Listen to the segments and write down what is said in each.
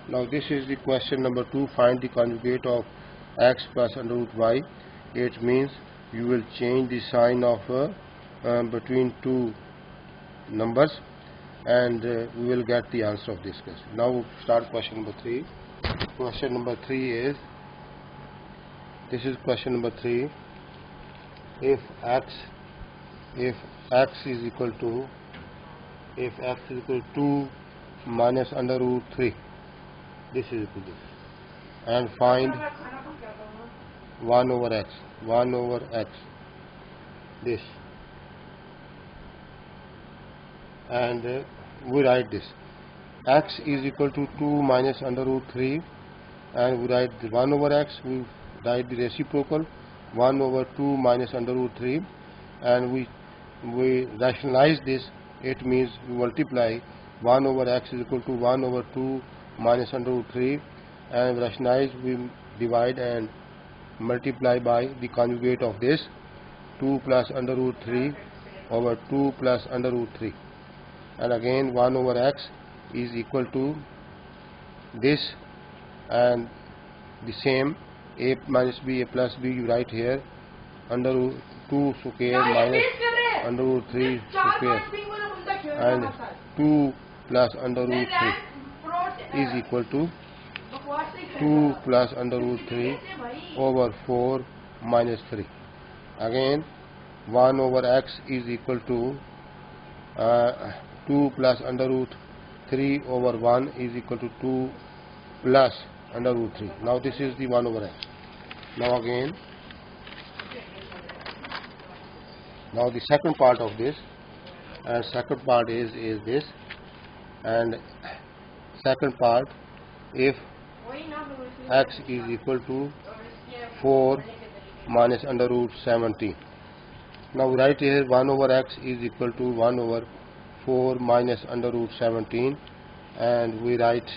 Now this is the question number 2. Find the conjugate of x plus under root y. It means you will change the sign of between two numbers, and we will get the answer of this question. Now start question number 3. Question number 3 is, this is question number 3. If x is equal to 2 minus under root 3, this is equal to this, and find 1 over x this, and we write this x is equal to 2 minus under root 3, and we write the 1 over x, we write the reciprocal 1 over 2 minus under root 3, and we rationalize this. It means we multiply 1 over x is equal to 1 over 2 minus under root 3, and rationalize, we divide and multiply by the conjugate of this, 2 plus under root 3 over 2 plus under root 3, and again 1 over x is equal to this, and the same a minus b, a plus b, you write here under root 2 square minus under root 3 square, and 2 plus under root 3 is equal to 2 plus under root 3 over 4 minus 3. Again 1 over x is equal to 2 plus under root 3 over 1 is equal to 2 plus under root 3. Now this is the 1 over x. Now again, now the second part of this, and second part is this, and second part, if x is equal to 4 minus under root 17. Now write here 1 over x is equal to 1 over 4 minus under root 17, and we write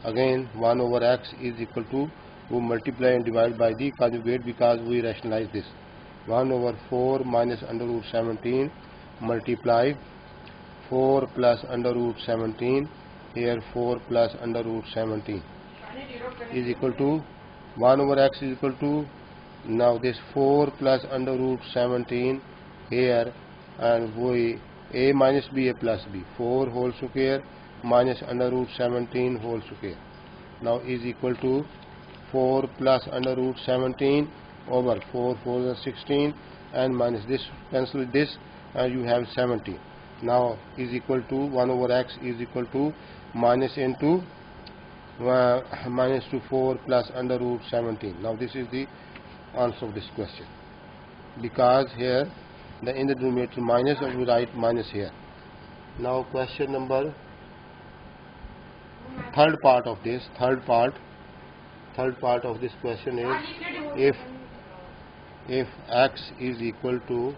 again 1 over x is equal to, we multiply and divide by the conjugate because we rationalize this, 1 over 4 minus under root 17 multiply 4 plus under root 17, here 4 plus under root 17 is equal to 1 over x is equal to, now this 4 plus under root 17 here, and we a minus b, a plus b, 4 whole square minus under root 17 whole square, now is equal to 4 plus under root 17 over 4 4 is 16, and minus this, cancel this, and you have 17. Now is equal to 1 over x is equal to minus into minus to 4 plus under root 17. Now this is the answer of this question, because here the in the denominator minus, and we write minus here. Now question number, third part of this question is, if x is equal to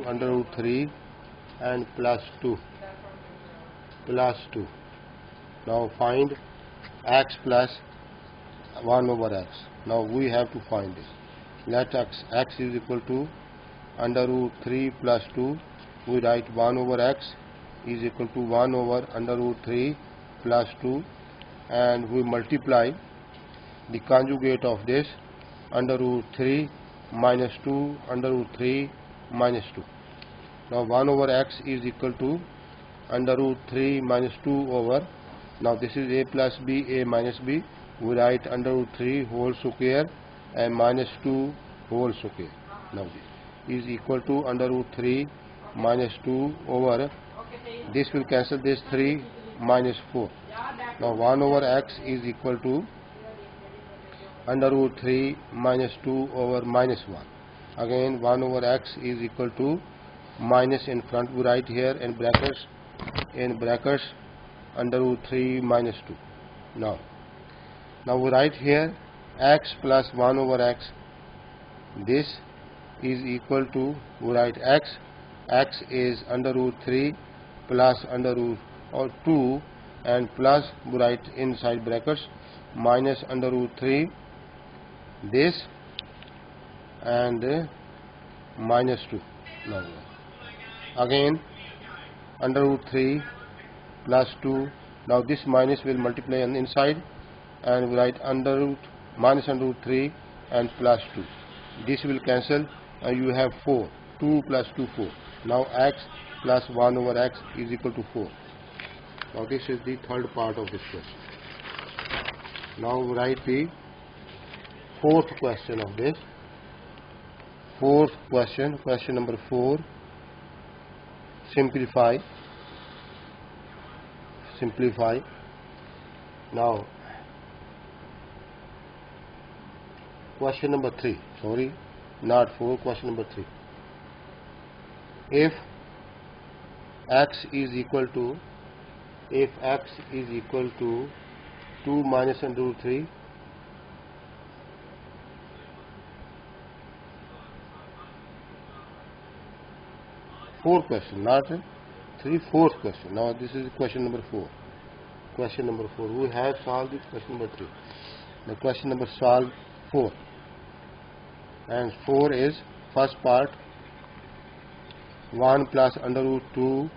under root 3 and plus 2, now find x plus 1 over x. Now we have to find this. Let x is equal to under root 3 plus 2, we write 1 over x is equal to 1 over under root 3 plus 2, and we multiply the conjugate of this, under root 3 minus 2 under root 3 minus 2. Now 1 over x is equal to under root 3 minus 2 over, now this is a plus b, a minus b, we write under root 3 whole square and minus 2 whole square. Now this is equal to under root 3 minus 2 over, this will cancel this, 3 minus 4. Now 1 over x is equal to under root 3 minus 2 over minus 1. Again 1 over x is equal to minus in front, we write here in brackets under root 3 minus 2. Now we write here x plus 1 over x, this is equal to, we write x is under root 3 plus under root or 2, and plus we write inside brackets minus under root 3 this, and minus 2. Now again under root 3 plus 2 Now this minus will multiply on the inside, and we write under root minus under root 3 and plus 2. This will cancel, and you have 4. 2 plus 2, 4. Now x plus 1 over x is equal to 4. Now this is the third part of this question. Now we write the fourth question of this. Fourth question, question number 4. Simplify. Now question number 3, sorry, not 4, question number 3. If x is equal to 2 minus under root 3, fourth question, not 3, fourth question. Now this is question number 4. Question number 4. We have solved this question number 3. The question number solve 4. And 4 is first part 1 plus under root 2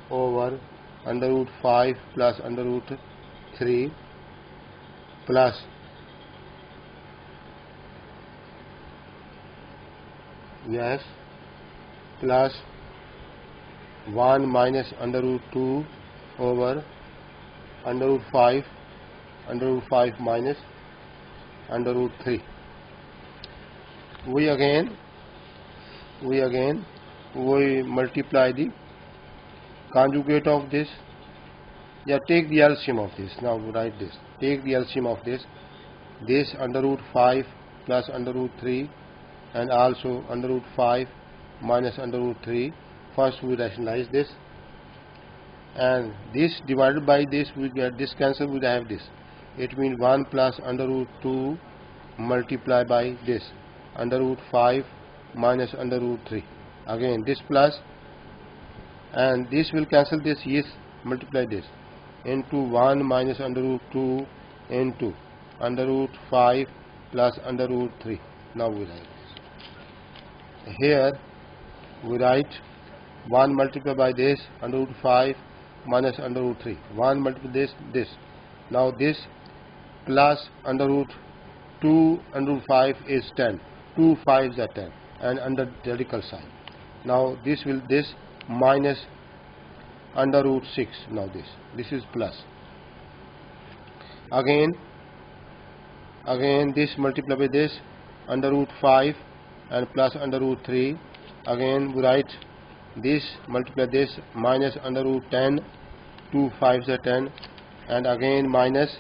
over under root 5 plus under root 3 plus plus 1 minus under root 2 over under root 5 minus under root 3. We multiply the conjugate of this. Take the LCM of this. Now write this. Take the LCM of this. This under root 5 plus under root 3 and also under root 5 minus under root 3. First we rationalize this, and this divided by this, we get this cancel, we have this. It means 1 plus under root 2 multiplied by this under root 5 minus under root 3. Again this plus, and this will cancel this, yes, multiply this into 1 minus under root 2 into under root 5 plus under root 3. Now we write this. Here we write 1 multiplied by this under root 5 minus under root 3. 1 multiplied this. Now this plus under root 2 under root 5 is 10. 2 5s are 10, and under radical sign. Now this minus under root 6. Now this is plus. Again this multiplied by this under root 5 and plus under root 3. Again we write this multiply this minus under root 10. 2 5s are 10, and again minus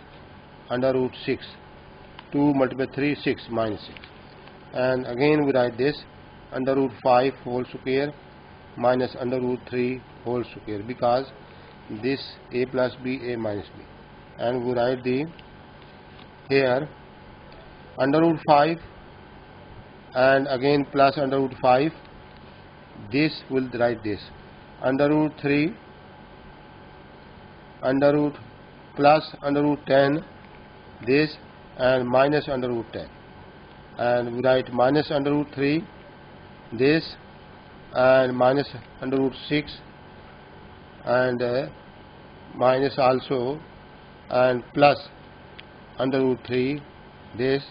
under root 6. 2 multiplied 3, 6, minus 6. And again we write this under root 5 whole square minus under root 3 whole square, because this a plus b, a minus b. And we write the here under root 5 and again plus under root 5. This will write this under root 3 under root plus under root 10 this, and minus under root 10, and we write minus under root 3 this, and minus under root 6, and minus also, and plus under root 3 this,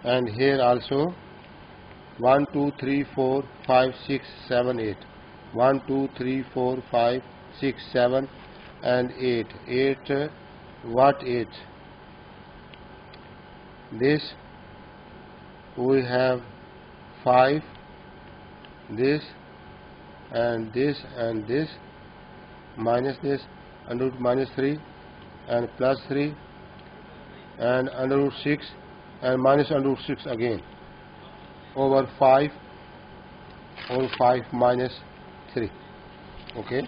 and here also 1 2 3 4 5 6 7 8. 1 2 3 4 5 6 7 and 8. 8, what 8? This we have 5, this and this and this, minus this under root minus 3 and plus 3, and under root 6 and minus under root 6 again, over 5 minus 3. Okay,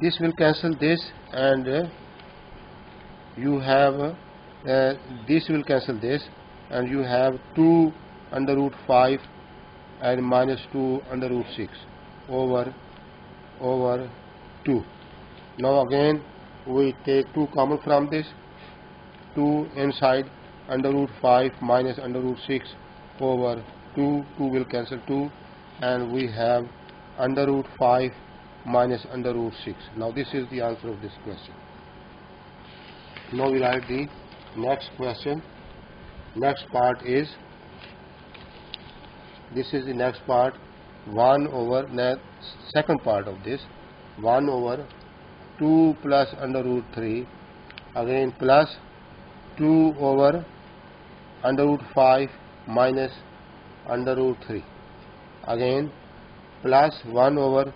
this will cancel this, and you have this will cancel this, and you have 2 under root 5 and minus 2 under root 6 over 2. Now again we take 2 common from this, 2 inside under root 5 minus under root 6 over 2. 2 will cancel 2, and we have under root 5 minus under root 6. Now this is the answer of this question. Now we write the next question. Next part is, this is the next part, 1 over, second part of this, 1 over 2 plus under root 3, again plus 2 over under root 5 minus under root 3, again plus 1 over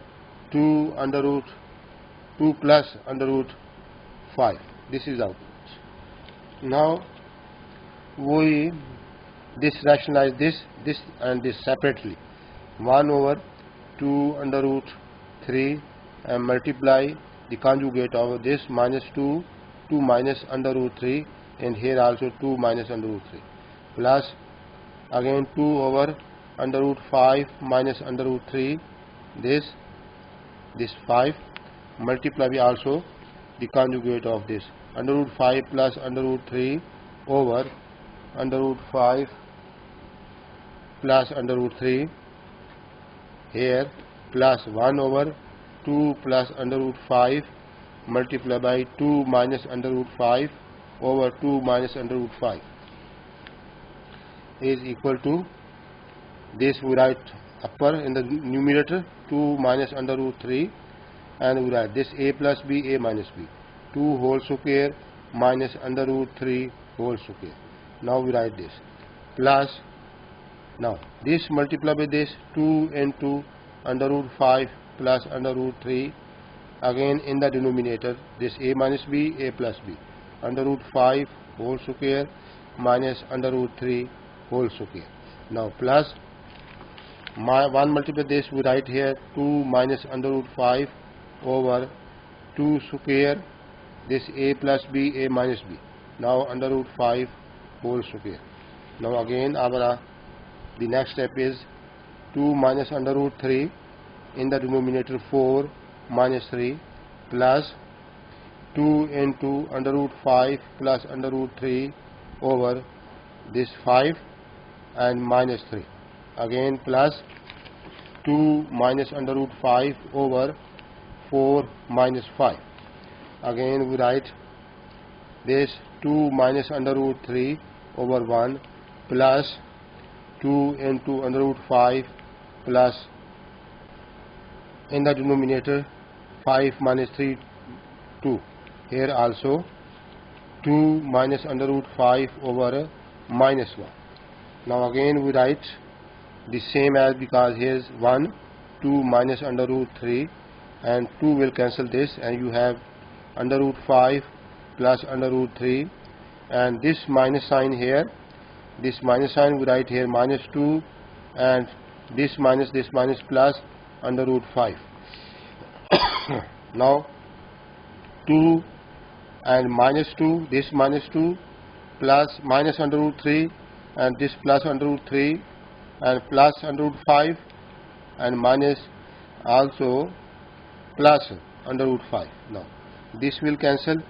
2 under root 2 plus under root 5. This is output. Now we rationalize this and this separately. 1 over 2 under root 3 and multiply the conjugate of this minus 2 minus under root 3, and here also 2 minus under root 3, plus again 2 over under root 5 minus under root 3, this 5, multiply by also the conjugate of this under root 5 plus under root 3 over under root 5 plus under root 3, here plus 1 over 2 plus under root 5 multiply by 2 minus under root 5 over 2 minus under root 5 is equal to this. We write upper in the numerator 2 minus under root 3, and we write this a plus b, a minus b, 2 whole square minus under root 3 whole square. Now we write this plus, now this multiply by this 2 into under root 5 plus under root 3, again in the denominator this a minus b, a plus b, under root 5 whole square minus under root 3 whole square. Now plus 1 multiply this, we write here 2 minus under root 5 over 2 square, this a plus b, a minus b, now under root 5 whole square. Now again the next step is 2 minus under root 3, in the denominator 4 minus 3, plus 2 into under root 5 plus under root 3 over this 5 and minus 3, again plus 2 minus under root 5 over 4 minus 5, again we write this 2 minus under root 3 over 1 plus 2 into under root 5 plus in the denominator 5 minus 3, 2, here also 2 minus under root 5 over minus 1. Now again we write the same as, because here is 1, 2 minus under root 3 and 2 will cancel this, and you have under root 5 plus under root 3, and this minus sign here, this minus sign we write here minus 2, and this minus plus under root 5. Now 2 and minus 2, this minus 2 plus minus under root 3, and this plus under root 3 and plus under root 5 and minus also plus under root 5. Now this will cancel,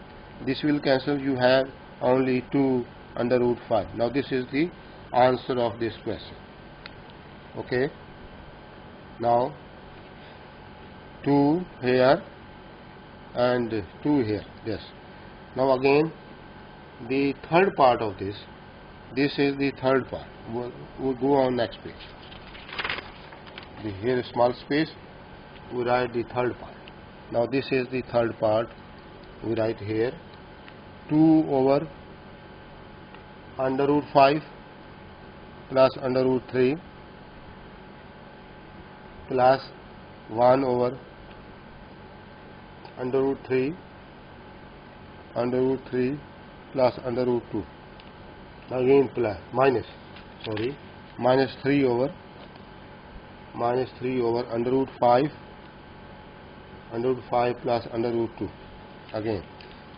you have only 2 under root 5. Now this is the answer of this question. Okay, now 2 here and 2 here. Yes. Now again the third part of this is the third part. We'll go on next page. Here is small space, we write the third part. Now this is the third part, we write here 2 over under root 5 plus under root 3 plus 1 over under root 3 plus under root 2, again plus minus 3 over under root 5 plus under root 2. Again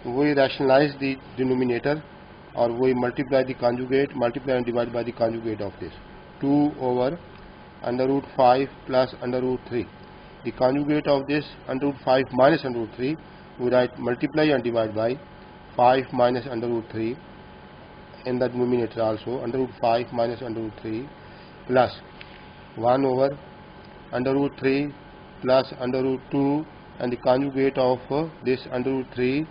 we rationalize the denominator, or we multiply the conjugate, multiply and divide by the conjugate of this 2 over under root 5 plus under root 3. The conjugate of this under root 5 minus under root 3, we write multiply and divide by 5 minus under root 3, in the denominator also under root 5 minus under root 3, plus 1 over under root 3 plus under root 2 and the conjugate of this under root 3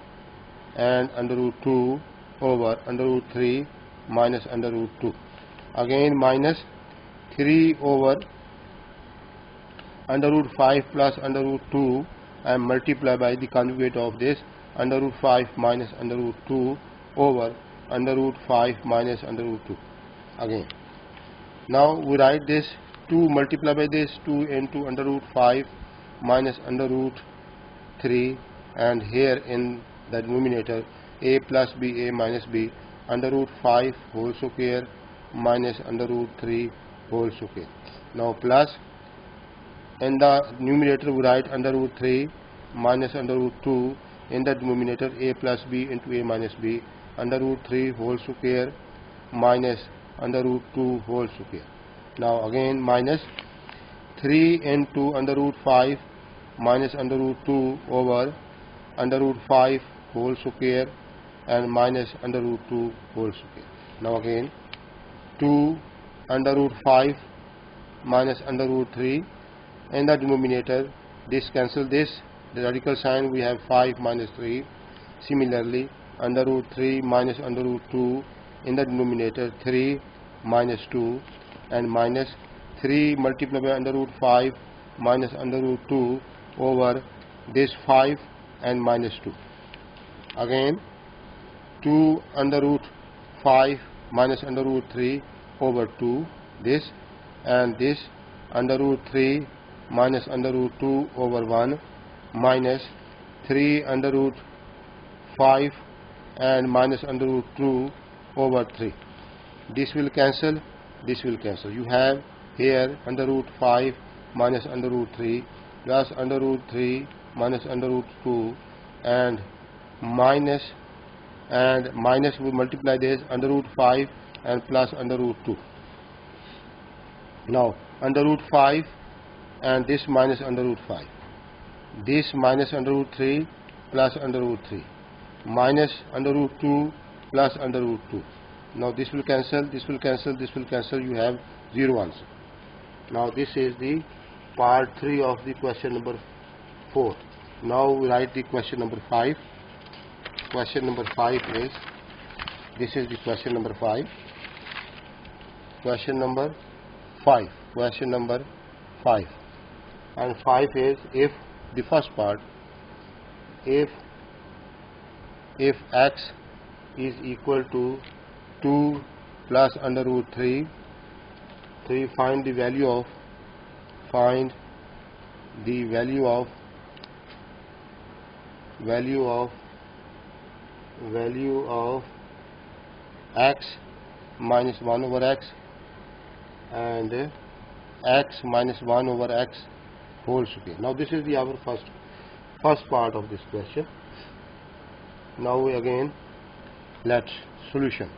and under root 2 over under root 3 minus under root 2. Again minus 3 over under root 5 plus under root 2 and multiply by the conjugate of this under root 5 minus under root 2 over under root 5 minus under root 2. Again, now we write this 2 multiply by this 2 into under root 5 minus under root 3, and here in the denominator a plus b, a minus b, under root 5 whole square minus under root 3 whole square. Now plus in the numerator we write under root 3 minus under root 2, in the denominator a plus b into a minus b, under root 3 whole square minus under root 2 whole square. Now again minus 3 into under root 5 minus under root 2 over under root 5 whole square and minus under root 2 whole square. Now again 2 under root 5 minus under root 3, in the denominator this cancel this, the radical sign we have 5 minus 3. Similarly under root 3 minus under root 2, in the denominator 3 minus 2 and minus 3 multiplied by under root 5 minus under root 2 over this 5 and minus 2. Again 2 under root 5 minus under root 3 over 2 this, and this under root 3 minus under root 2 over 1 minus 3 under root 5 and minus under root 2 over 3. This will cancel, this will cancel. You have here under root 5 minus under root 3 plus under root 3 minus under root 2 and minus we multiply this under root 5 and plus under root 2. Now under root 5 and this minus under root 5, this minus under root 3 plus under root 3 minus under root 2 plus under root 2. Now this will cancel, this will cancel, this will cancel. You have 0 answer. Now this is the part 3 of the question number 4. Now we write the question number 5. Question number 5 is, this is the question number 5. Question number 5. Question number 5. And 5 is, if the first part, if x is equal to 2 plus under root 3, find the value of x minus 1 over x and x minus 1 over x whole square. Now this is the our first part of this question. Now we again let solution.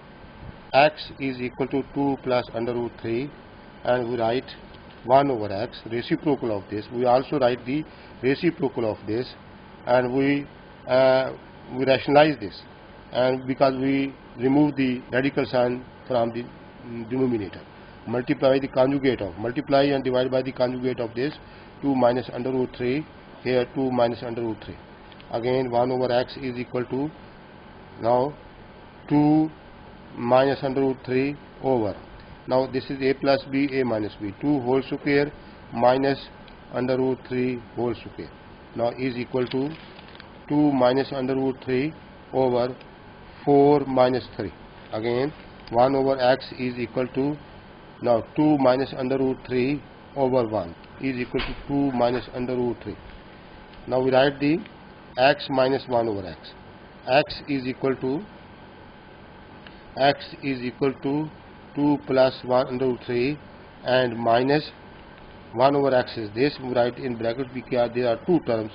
X is equal to 2 plus under root 3 and we write 1 over x, reciprocal of this. We also write the reciprocal of this, and we rationalize this, and because we remove the radical sign from the denominator, multiply the conjugate of, multiply and divide by the conjugate of this 2 minus under root 3, here 2 minus under root 3. Again 1 over x is equal to, now 2 minus under root 3 over, now this is a plus b, a minus b, 2 whole square minus under root 3 whole square, now is equal to 2 minus under root 3 over 4 minus 3. Again 1 over x is equal to, now 2 minus under root 3 over 1 is equal to 2 minus under root 3. Now we write the x minus 1 over x. X is equal to 2 plus 1 under root 3 and minus 1 over x is this. We write in bracket because there are two terms,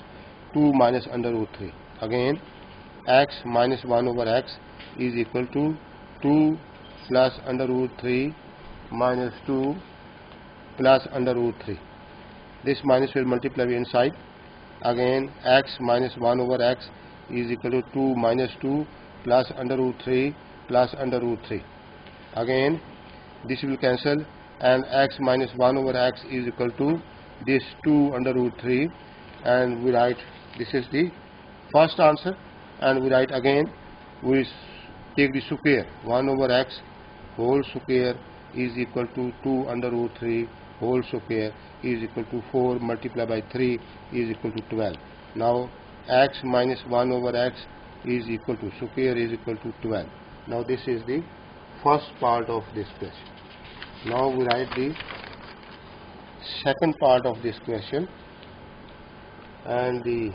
2 minus under root 3. Again x minus 1 over x is equal to 2 plus under root 3 minus 2 plus under root 3. This minus will multiply inside. Again x minus 1 over x is equal to 2 minus 2 plus under root 3 plus under root 3. Again this will cancel and x minus 1 over x is equal to this 2 under root 3, and we write this is the first answer, and we write again, we take the square 1 over x whole square is equal to 2 under root 3 whole square is equal to 4 multiplied by 3 is equal to 12. Now x minus 1 over x is equal to square is equal to 12. Now this is the first part of this question. Now we write the second part of this question, and the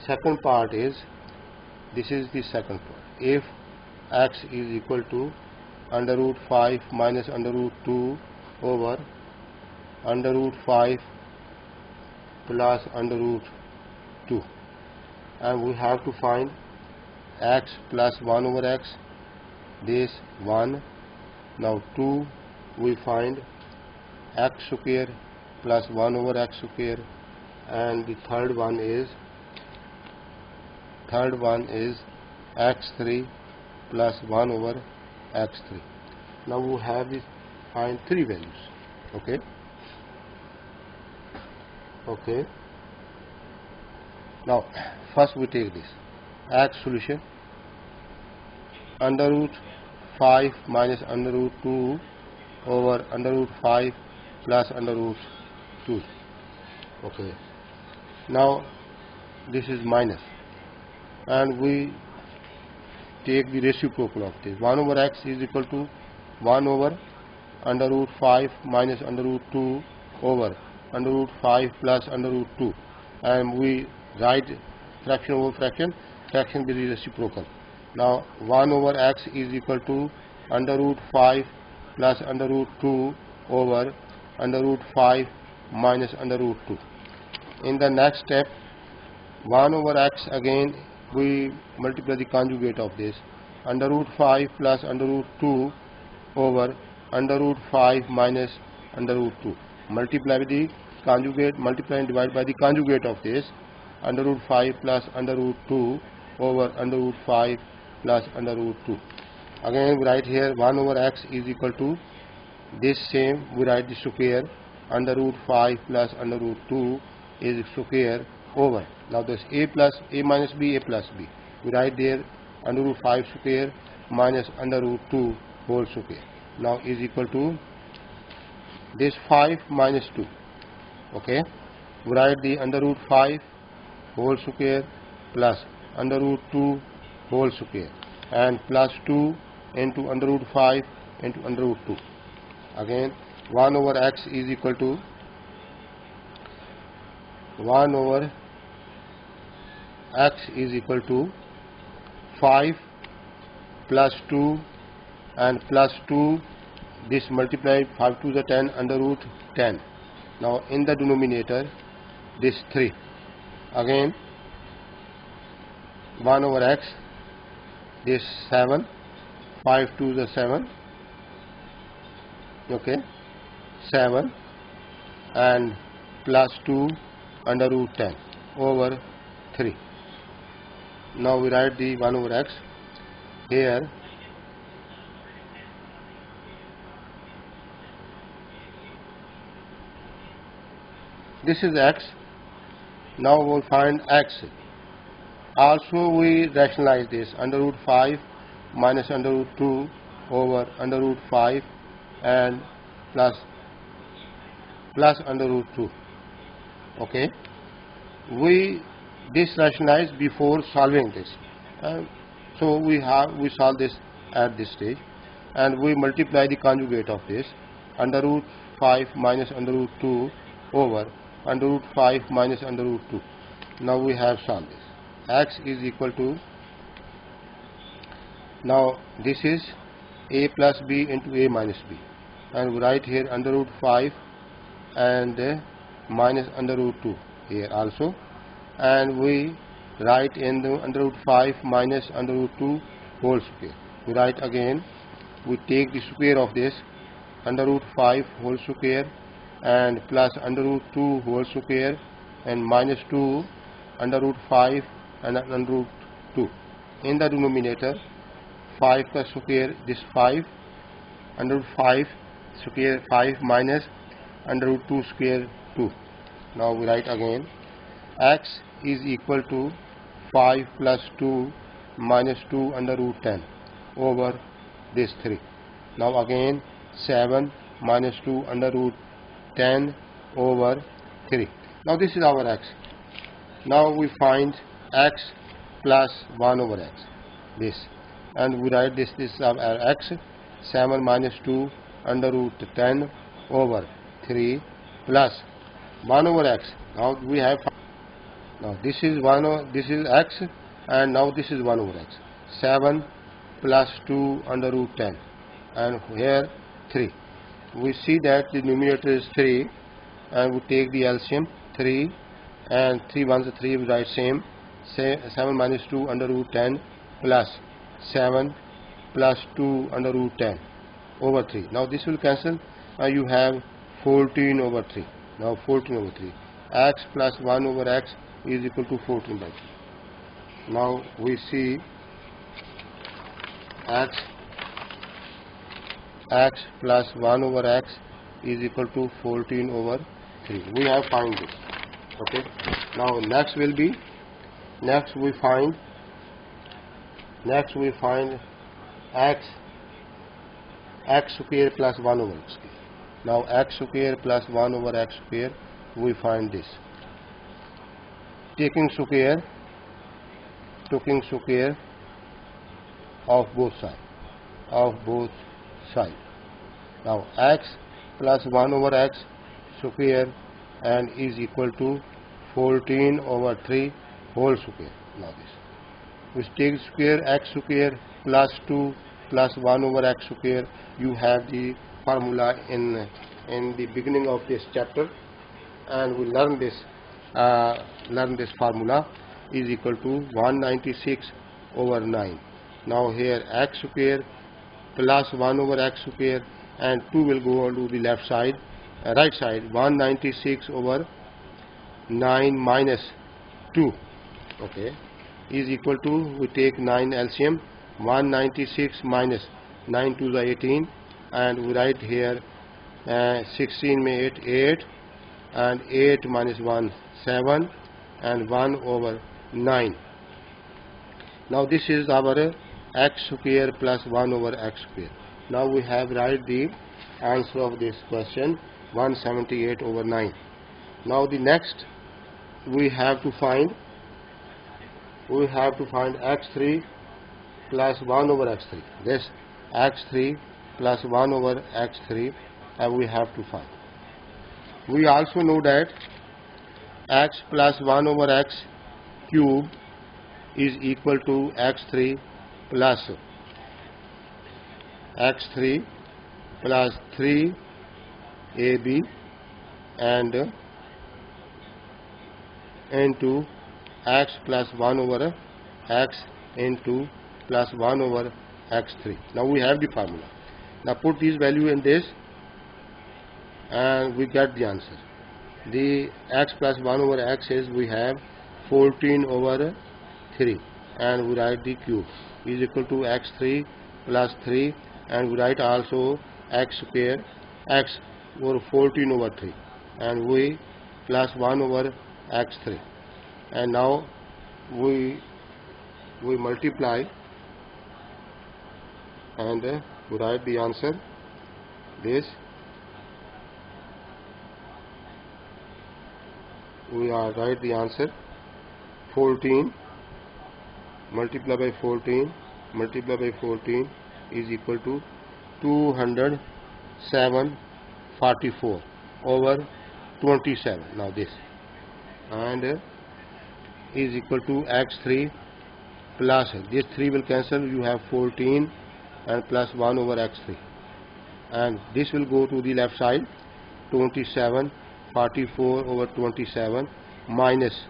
second part is, this is the second part. If x is equal to under root 5 minus under root 2 over under root 5 plus under root 2, and we have to find x plus 1 over x, this 1. Now 2, we find x square plus 1 over x square, and the third one is x3 plus 1 over x3. Now we have this, find three values. Okay. Now first we take this x solution, under root 5 minus under root 2 over under root 5 plus under root 2. Okay. Now this is minus, and we take the reciprocal of this. 1 over x is equal to 1 over under root 5 minus under root 2 over under root 5 plus under root 2, and we write fraction over fraction, fraction will be reciprocal. Now 1 over x is equal to under root 5 plus under root 2 over under root 5 minus under root 2. In the next step, 1 over x, again we multiply the conjugate of this, under root 5 plus under root 2 over under root 5 minus under root 2. Multiply with the conjugate, multiply and divide by the conjugate of this, under root 5 plus under root 2 over under root 5 plus under root 2. Again we write here 1 over x is equal to this same, we write the square, under root 5 plus under root 2 is square over. Now this a minus b, a plus b. We write there under root 5 square minus under root 2 whole square. Now is equal to this 5 minus 2. Okay. We write the under root 5 whole square plus under root 2 whole square, and plus 2 into under root 5 into under root 2. Again 1 over x is equal to 1 over x is equal to 5 plus 2 and plus 2, this multiplied 5 to the 10 under root 10. Now in the denominator this 3. Again 1 over x, this 7, 5 to the 7, okay, 7, and plus 2 under root 10 over 3. Now we write the 1 over x here. This is x. Now we will find x. Also we rationalize this, under root 5 minus under root 2 over under root 5 and plus under root 2. Okay. We this rationalize before solving this, so we solve this at this stage, and we multiply the conjugate of this, under root 5 minus under root 2 over under root 5 minus under root 2. Now we have solved this. X is equal to, now this is a plus b into a minus b, and we write here under root 5 and minus under root 2 here also, and we write in the under root 5 minus under root 2 whole square. We write again, we take the square of this, under root 5 whole square and plus under root 2 whole square and minus 2 under root 5 and under root 2. In the denominator 5 plus square, this 5 under root 5 square 5 minus under root 2 square 2. Now we write again x is equal to 5 plus 2 minus 2 under root 10 over this 3. Now again 7 minus 2 under root 10 over 3. Now this is our x. Now we find x plus 1 over x, this, and we write this is our x, 7 minus 2 under root 10 over 3 plus 1 over x. Now we have, now this is this is x, and now this is 1 over x. 7 plus 2 under root 10, and here 3. We see that the numerator is 3, and we take the LCM 3, and 3 ones are 3. We write same. 7 minus 2 under root 10 plus 7 plus 2 under root 10 over 3. Now this will cancel. Now you have 14 over 3. Now 14 over 3. X plus 1 over x is equal to 14 by 3. Now we see x plus 1 over x is equal to 14 over 3. We have found this. Okay. Now next will be, next we find x square plus 1 over x square. Now x square plus 1 over x square, we find this. Taking square of both sides. Now x plus 1 over x square and is equal to 14 over 3 whole square. Now this, we take square x square plus 2 plus 1 over x square. You have the formula in the beginning of this chapter, and we learn this formula is equal to 196 over 9. Now here x square plus 1 over x square, and 2 will go on to the left side, right side. 196 over 9 minus 2, okay, is equal to, we take 9 LCM, 196 minus 9 to the 18, and we write here 16 में 8, and 8 minus 1 7, and 1 over 9. Now this is our x square plus 1 over x square. Now we have write the answer of this question, 178 over 9. Now the next we have to find x3 plus 1 over x3. This x3 plus 1 over x3, and we have to find. We also know that x plus 1 over x cube is equal to x3 plus 3ab and into x plus 1 over x into plus 1 over x3. Now we have the formula. Now put this value in this, and we get the answer. The x plus 1 over x is, we have 14 over 3, and we write the cube is equal to x3 plus 3, and we write also x square, x over 14 over 3, and we plus 1 over x3, and now we multiply, and we write the answer. This we are write the answer, 14 multiplied by 14 is equal to 207/44 over 27. Now this, and is equal to x3 plus, this 3 will cancel, you have 14 and plus 1 over x3, and this will go to the left side, 27/44 over 27 minus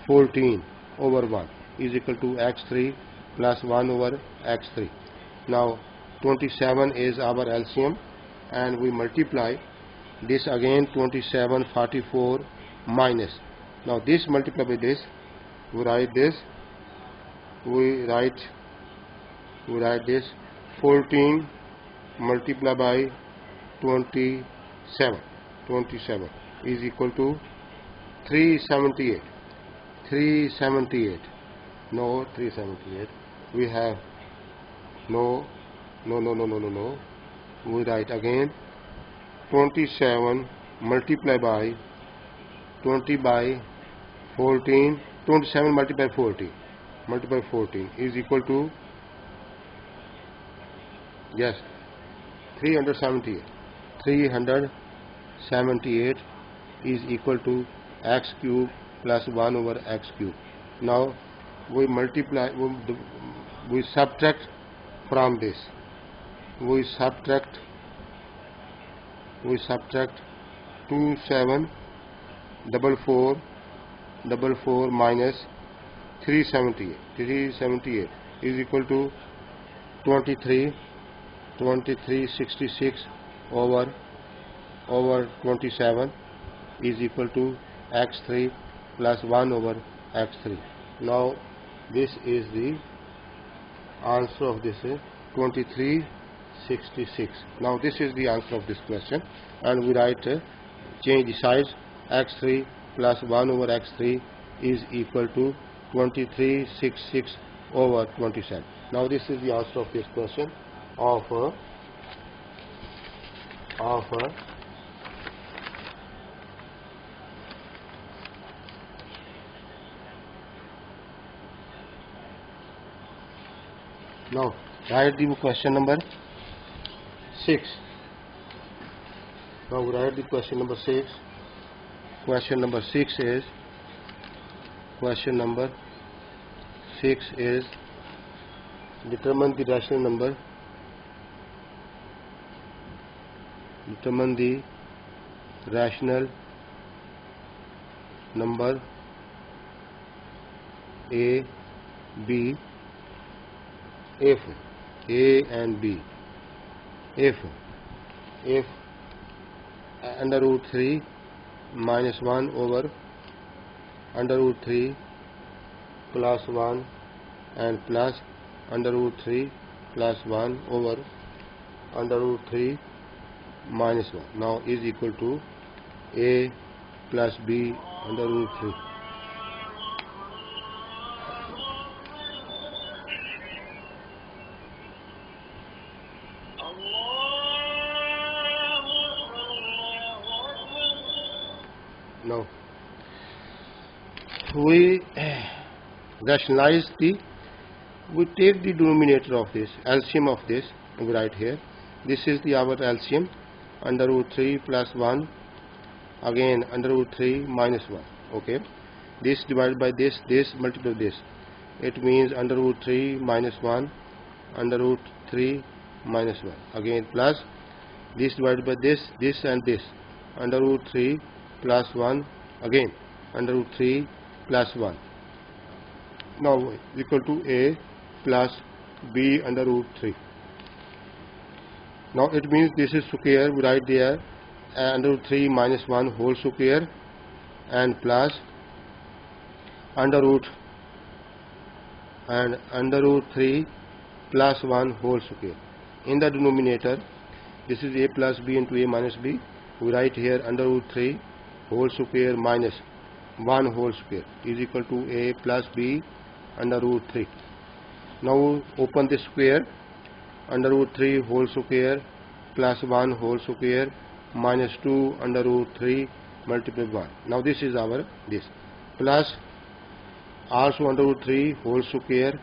14 over 1 is equal to x3 plus 1 over x3. Now 27 is our LCM, and we multiply this again, 27/44 minus. Now this multiply by this, we write this, we write this 14 multiplied by 27 is equal to 378. 378. No, 378. We have no. We write again 27 multiplied by 20 by 14. 27 multiplied by 14 is equal to, yes, 378. 378 is equal to x cube plus 1 over x cube. Now we multiply, we subtract from this. We subtract 2744 minus 378. 378 is equal to 2366 over 27 is equal to x3 plus 1 over x3. Now this is the answer of this 2366. Now this is the answer of this question, and we write change the sides. X3 plus 1 over x3 is equal to 2366 over 27. Now this is the answer of this question of now write the question number 6. Now we write the question number 6. Question number 6 is determine the rational number. Determine the rational number A, B, if A and B, if under root 3 minus 1 over under root 3 plus 1 and plus under root 3 plus 1 over under root 3 minus 1 now is equal to A plus B under root 3. Now we rationalize we take the denominator of this, LCM of this, we write here. This is our LCM, under root 3 plus 1, again under root 3 minus 1. Okay, this divided by this multiplied by this. It means under root 3 minus 1, under root 3 minus 1. Again plus this divided by this and this. Under root 3 plus 1, again under root 3 plus 1. Now equal to A plus B under root 3. Now it means this is square, we write there under root 3 minus 1 whole square and plus under root 3 plus 1 whole square. In the denominator, this is A plus B into A minus B. We write here under root 3 whole square minus 1 whole square is equal to A plus B under root 3. Now open this square. Under root 3 whole square plus 1 whole square minus 2 under root 3 multiplied by 1. Now this is our this plus also under root 3 whole square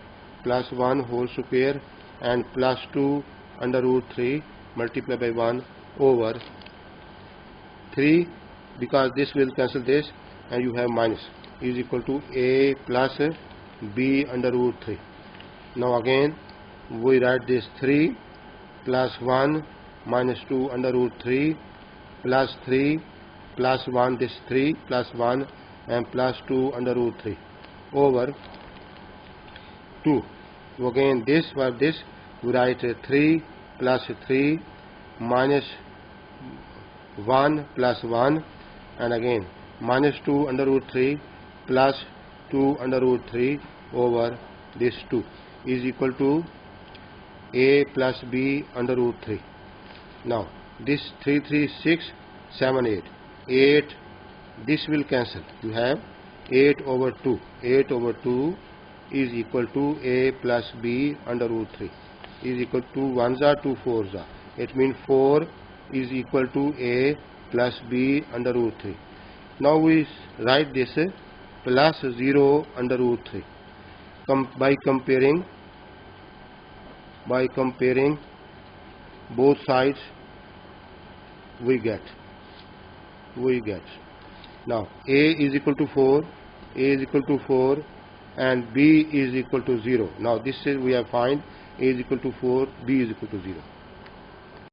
plus 1 whole square and plus 2 under root 3 multiplied by 1 over 3, because this will cancel this and you have minus is equal to A plus B under root 3. Now again we write this 3 plus 1 minus 2 under root 3 plus 3 plus 1, this 3 plus 1 and plus 2 under root 3 over 2. So again this for this we write 3 plus 3 minus 1 plus 1 and again minus 2 under root 3 plus 2 under root 3 over this 2 is equal to A plus B under root 3. Now this 3 3 6 7 8 this will cancel. You have 8 over 2. 8 over 2 is equal to a plus b under root 3 is equal to 1s are 2 4s are. It means 4 is equal to a plus b under root 3. Now we write this plus 0 under root 3. By comparing both sides we get now a is equal to 4, a is equal to 4 and b is equal to 0. Now this is we have find a is equal to 4, b is equal to 0.